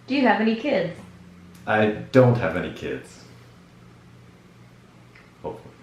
Do you have any kids? I don't have any kids. Hopefully.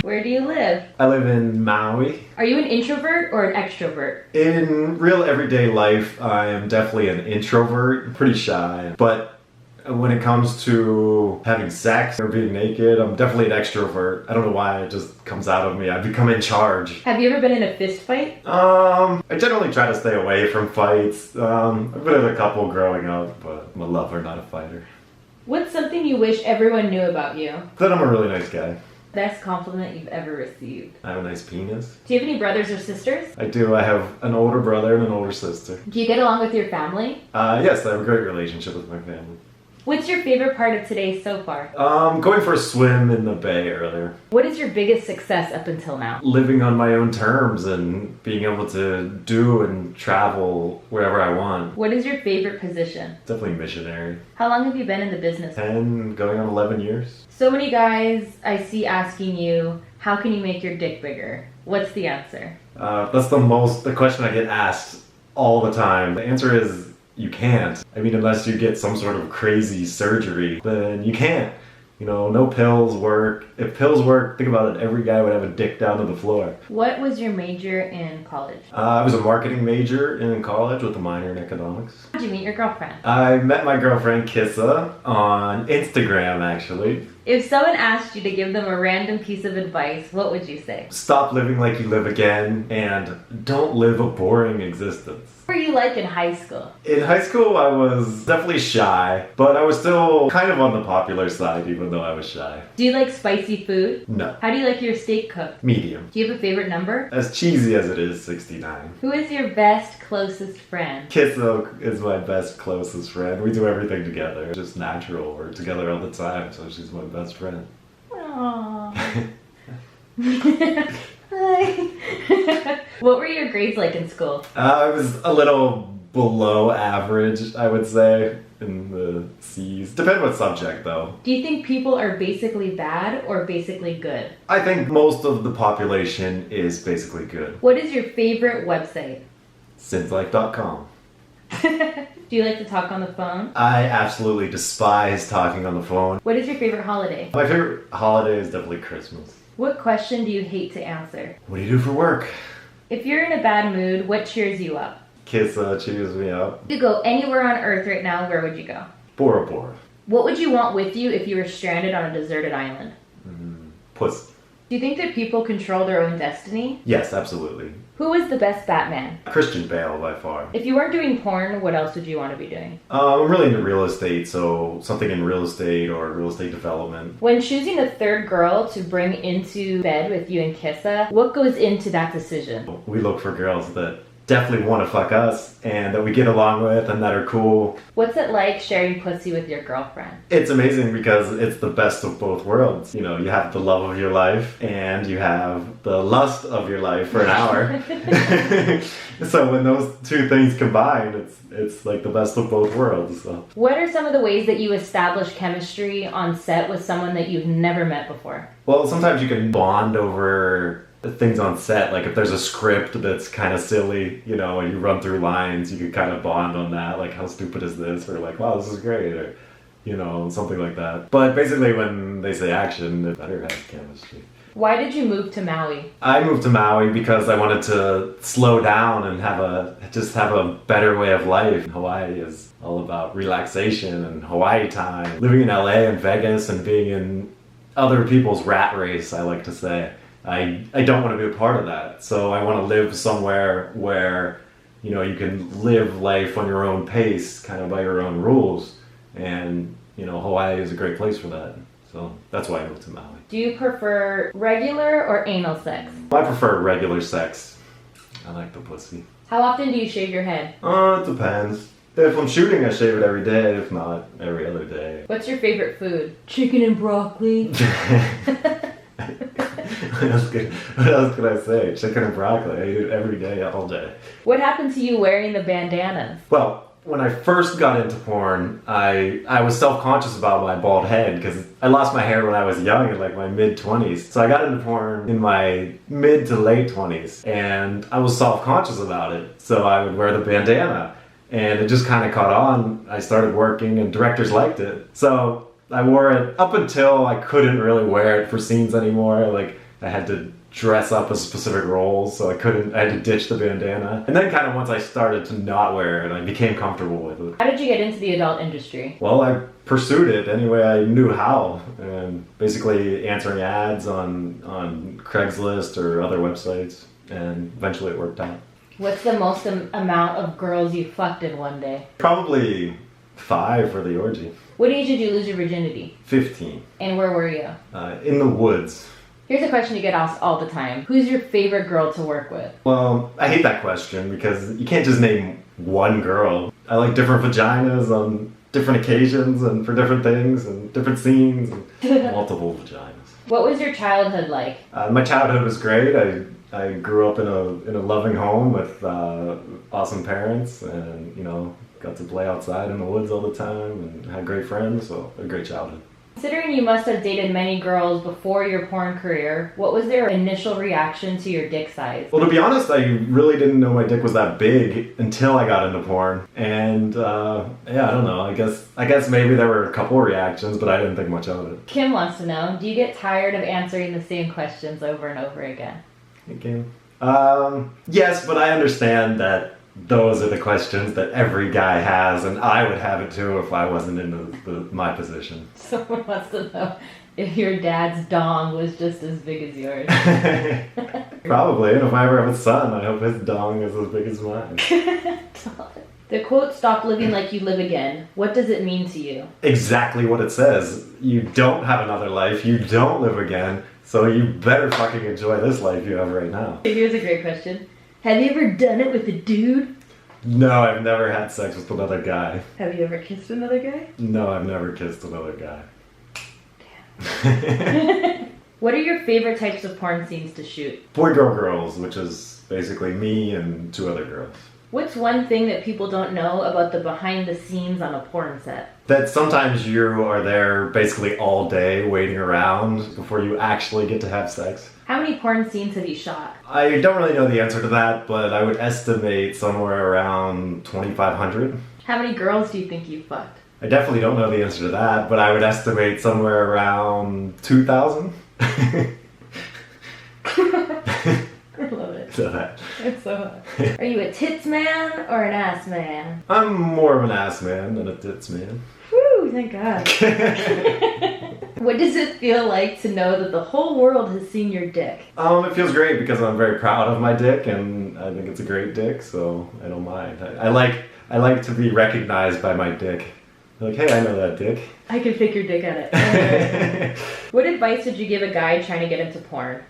Where do you live? I live in Maui. Are you an introvert or an extrovert? In real everyday life, I am definitely an introvert, pretty shy. But when it comes to having sex or being naked, I'm definitely an extrovert. I don't know why, it just comes out of me. I become in charge. Have you ever been in a fist fight? I generally try to stay away from fights. I've been in a couple growing up, but I'm a lover, not a fighter. What's something you wish everyone knew about you? That I'm a really nice guy. Best compliment you've ever received? I have a nice penis. Do you have any brothers or sisters? I do. I have an older brother and an older sister. Do you get along with your family? Yes, I have a great relationship with my family. What's your favorite part of today so far? Going for a swim in the bay earlier. What is your biggest success up until now? Living on my own terms and being able to do and travel wherever I want. What is your favorite position? Definitely missionary. How long have you been in the business? 10, going on 11 years. So many guys I see asking you, how can you make your dick bigger? What's the answer? That's the question I get asked all the time. The answer is, you can't. I mean, unless you get some sort of crazy surgery, then you can't. You know, no pills work. If pills work, think about it, every guy would have a dick down to the floor. What was your major in college? I was a marketing major in college with a minor in economics. How did you meet your girlfriend? I met my girlfriend Kissa on Instagram, actually. If someone asked you to give them a random piece of advice, what would you say? Stop living like you live again and don't live a boring existence. What were you like in high school? In high school, I was definitely shy, but I was still kind of on the popular side, even though I was shy. Do you like spicy food? No. How do you like your steak cooked? Medium. Do you have a favorite number? As cheesy as it is, 69. Who is your best, closest friend? Kissa is my best, closest friend. We do everything together. It's just natural. We're together all the time, so she's my best friend. Aww. Hi. What were your grades like in school? I was a little below average, I would say, in the C's. Depends what subject, though. Do you think people are basically bad or basically good? I think most of the population is basically good. What is your favorite website? SinsTV.com. Do you like to talk on the phone? I absolutely despise talking on the phone. What is your favorite holiday? My favorite holiday is definitely Christmas. What question do you hate to answer? What do you do for work? If you're in a bad mood, what cheers you up? Kissa cheers me up. If you go anywhere on earth right now, where would you go? Bora Bora. What would you want with you if you were stranded on a deserted island? Pussy. Do you think that people control their own destiny? Yes, absolutely. Who is the best Batman? Christian Bale by far. If you weren't doing porn, what else would you want to be doing? I'm really into real estate, so something in real estate or real estate development. When choosing a third girl to bring into bed with you and Kissa, what goes into that decision? We look for girls that definitely want to fuck us and that we get along with and that are cool. What's it like sharing pussy with your girlfriend? It's amazing because it's the best of both worlds. You know, you have the love of your life and you have the lust of your life for an hour. So when those two things combine, it's like the best of both worlds. So. What are some of the ways that you establish chemistry on set with someone that you've never met before? Well, sometimes you can bond over things on set. Like if there's a script that's kind of silly, you know, and you run through lines, you can kind of bond on that. Like, how stupid is this? Or like, wow, this is great. Or, you know, something like that. But basically when they say action, it better have chemistry. Why did you move to Maui? I moved to Maui because I wanted to slow down and have a better way of life. Hawaii is all about relaxation and Hawaii time. Living in LA and Vegas and being in other people's rat race, I like to say. I don't want to be a part of that. So I want to live somewhere where, you know, you can live life on your own pace, kind of by your own rules. And, you know, Hawaii is a great place for that. So that's why I moved to Maui. Do you prefer regular or anal sex? I prefer regular sex. I like the pussy. How often do you shave your head? It depends. If I'm shooting, I shave it every day. If not, every other day. What's your favorite food? Chicken and broccoli. What else could I say? Chicken and broccoli. I eat it every day, all day. What happened to you wearing the bandanas? Well, when I first got into porn, I was self-conscious about my bald head because I lost my hair when I was young, in like my mid-20s. So I got into porn in my mid to late 20s, and I was self-conscious about it. So I would wear the bandana, and it just kind of caught on. I started working, and directors liked it. So I wore it up until I couldn't really wear it for scenes anymore. Like, I had to dress up as specific roles, so I had to ditch the bandana. And then kind of once I started to not wear it, I became comfortable with it. How did you get into the adult industry? Well, I pursued it any way I knew how, and basically answering ads on Craigslist or other websites, and eventually it worked out. What's the most amount of girls you fucked in one day? Probably 5 for the orgy. What age did you lose your virginity? 15. And where were you? In the woods. Here's a question you get asked all the time. Who's your favorite girl to work with? Well, I hate that question because you can't just name one girl. I like different vaginas on different occasions and for different things and different scenes and multiple vaginas. What was your childhood like? My childhood was great. I grew up in a loving home with awesome parents, and got to play outside in the woods all the time and had great friends, so a great childhood. Considering you must have dated many girls before your porn career, what was their initial reaction to your dick size? Well, to be honest, I really didn't know my dick was that big until I got into porn. And I don't know. I guess maybe there were a couple reactions, but I didn't think much of it. Kim wants to know, do you get tired of answering the same questions over and over again? Okay. Yes, but I understand that those are the questions that every guy has, and I would have it too if I wasn't in my position. Someone wants to know if your dad's dong was just as big as yours. Probably, and if I ever have a son, I hope his dong is as big as mine. The quote, "Stop living like you live again." What does it mean to you? Exactly what it says. You don't have another life, you don't live again, so you better fucking enjoy this life you have right now. Here's a great question. Have you ever done it with a dude? No, I've never had sex with another guy. Have you ever kissed another guy? No, I've never kissed another guy. Damn. What are your favorite types of porn scenes to shoot? Boy, girl, girls, which is basically me and 2 other girls. What's one thing that people don't know about the behind the scenes on a porn set? That sometimes you are there basically all day waiting around before you actually get to have sex. How many porn scenes have you shot? I don't really know the answer to that, but I would estimate somewhere around 2,500. How many girls do you think you fucked? I definitely don't know the answer to that, but I would estimate somewhere around 2,000. I love it. So that. It's so hot. Are you a tits man or an ass man? I'm more of an ass man than a tits man. Woo, thank God. What does it feel like to know that the whole world has seen your dick? It feels great because I'm very proud of my dick, and I think it's a great dick, so I don't mind. I like to be recognized by my dick. Like, hey, I know that dick. I can pick your dick at it. What advice would you give a guy trying to get into porn?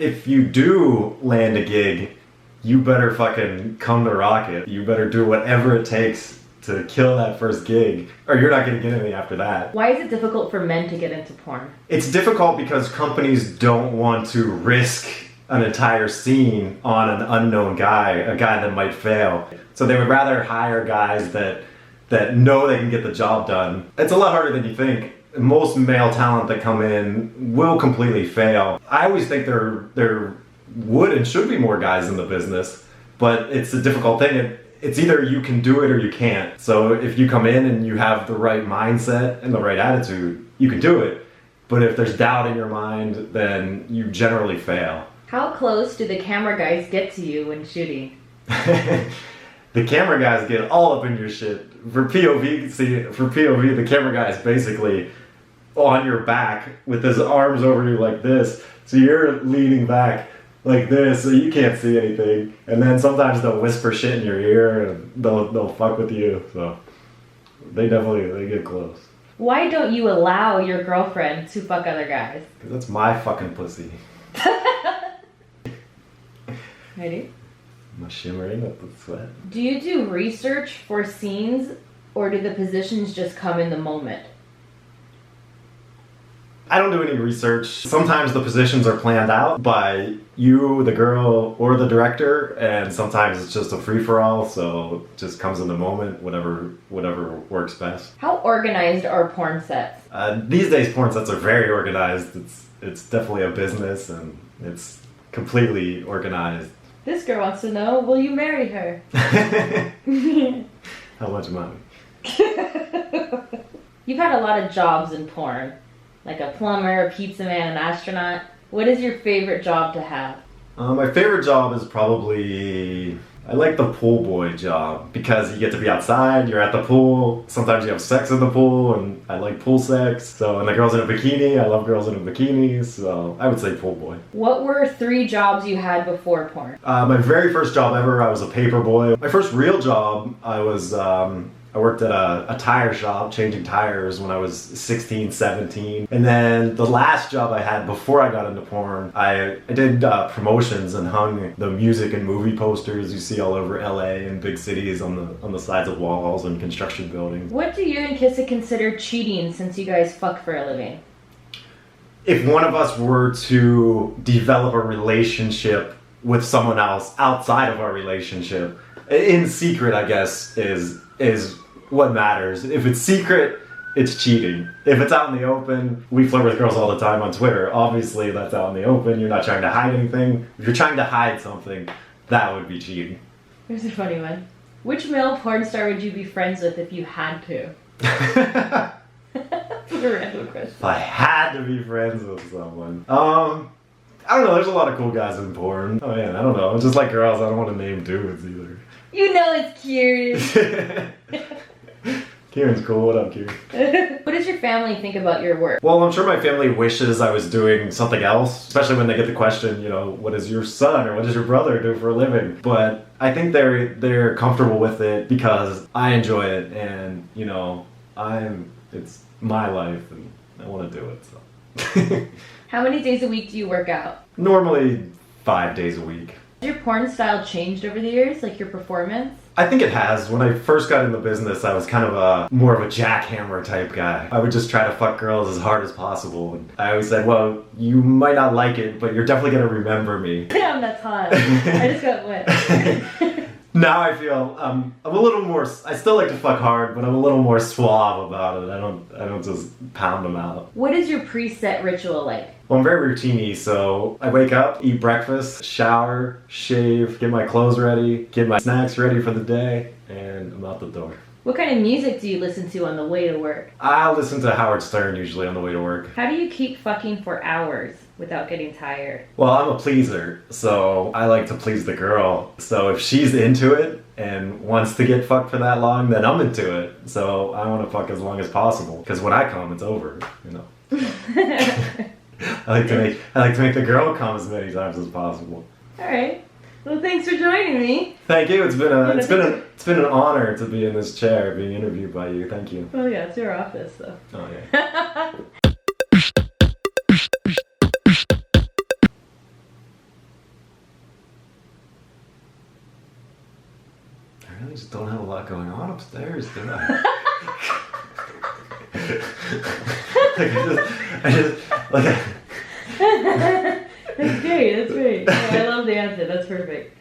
If you do land a gig, you better fucking come to rock it. You better do whatever it takes to kill that first gig, or you're not going to get anything after that. Why is it difficult for men to get into porn? It's difficult because companies don't want to risk an entire scene on an unknown guy, a guy that might fail. So they would rather hire guys that know they can get the job done. It's a lot harder than you think. Most male talent that come in will completely fail. I always think there would and should be more guys in the business, but it's a difficult thing. It's either you can do it or you can't. So if you come in and you have the right mindset and the right attitude, you can do it. But if there's doubt in your mind, then you generally fail. How close do the camera guys get to you when shooting? The camera guys get all up in your shit. For POV, the camera guy is basically on your back with his arms over you like this. So you're leaning back like this, so you can't see anything. And then sometimes they'll whisper shit in your ear and they'll fuck with you. So they get close. Why don't you allow your girlfriend to fuck other guys? Because that's my fucking pussy. Ready? I'm shimmering with the sweat. Do you do research for scenes, or do the positions just come in the moment? I don't do any research. Sometimes the positions are planned out by you, the girl, or the director, and sometimes it's just a free-for-all, so it just comes in the moment, whatever works best. How organized are porn sets? These days, porn sets are very organized. It's definitely a business, and it's completely organized. This girl wants to know, will you marry her? How much money? You've had a lot of jobs in porn, like a plumber, a pizza man, an astronaut. What is your favorite job to have? My favorite job is probably... I like the pool boy job because you get to be outside, you're at the pool, sometimes you have sex in the pool, and I like pool sex. So, and the girls in a bikini, I love girls in a bikini, so I would say pool boy. What were 3 jobs you had before porn? My very first job ever, I was a paper boy. My first real job, I worked at a tire shop changing tires when I was 16, 17. And then the last job I had before I got into porn, I did promotions and hung the music and movie posters you see all over LA and big cities on the sides of walls and construction buildings. What do you and Kissa consider cheating since you guys fuck for a living? If one of us were to develop a relationship with someone else outside of our relationship, in secret, I guess, is what matters. If it's secret, it's cheating. If it's out in the open, we flirt with girls all the time on Twitter. Obviously, that's out in the open. You're not trying to hide anything. If you're trying to hide something, that would be cheating. Here's a funny one. Which male porn star would you be friends with if you had to? That's a random question. If I had to be friends with someone. I don't know, there's a lot of cool guys in porn. Oh man, I don't know. Just like girls, I don't want to name dudes either. You know it's Kieran. Kieran's cool. What up, Kieran? What does your family think about your work? Well, I'm sure my family wishes I was doing something else, especially when they get the question, you know, what does your son or what does your brother do for a living? But I think they're comfortable with it because I enjoy it, and you know, it's my life and I want to do it. So. How many days a week do you work out? Normally 5 days a week. Has your porn style changed over the years, like your performance? I think it has. When I first got in the business, I was kind of more of a jackhammer type guy. I would just try to fuck girls as hard as possible. And I always said, well, you might not like it, but you're definitely going to remember me. Damn, that's hot. I just got wet. Now I feel I'm a little more. I still like to fuck hard, but I'm a little more suave about it. I don't just pound them out. What is your preset ritual like? Well, I'm very routine-y, so I wake up, eat breakfast, shower, shave, get my clothes ready, get my snacks ready for the day, and I'm out the door. What kind of music do you listen to on the way to work? I'll listen to Howard Stern usually on the way to work. How do you keep fucking for hours without getting tired? Well, I'm a pleaser, so I like to please the girl. So if she's into it and wants to get fucked for that long, then I'm into it. So I want to fuck as long as possible, because when I come, it's over, you know. I like to make the girl come as many times as possible. All right. Well, thanks for joining me. Thank you. It's been an honor to be in this chair, being interviewed by you. Thank you. Oh yeah, it's your office though. Oh yeah. I really just don't have a lot going on upstairs, do I? That's great. That's great. Yeah, I love the answer. That's perfect.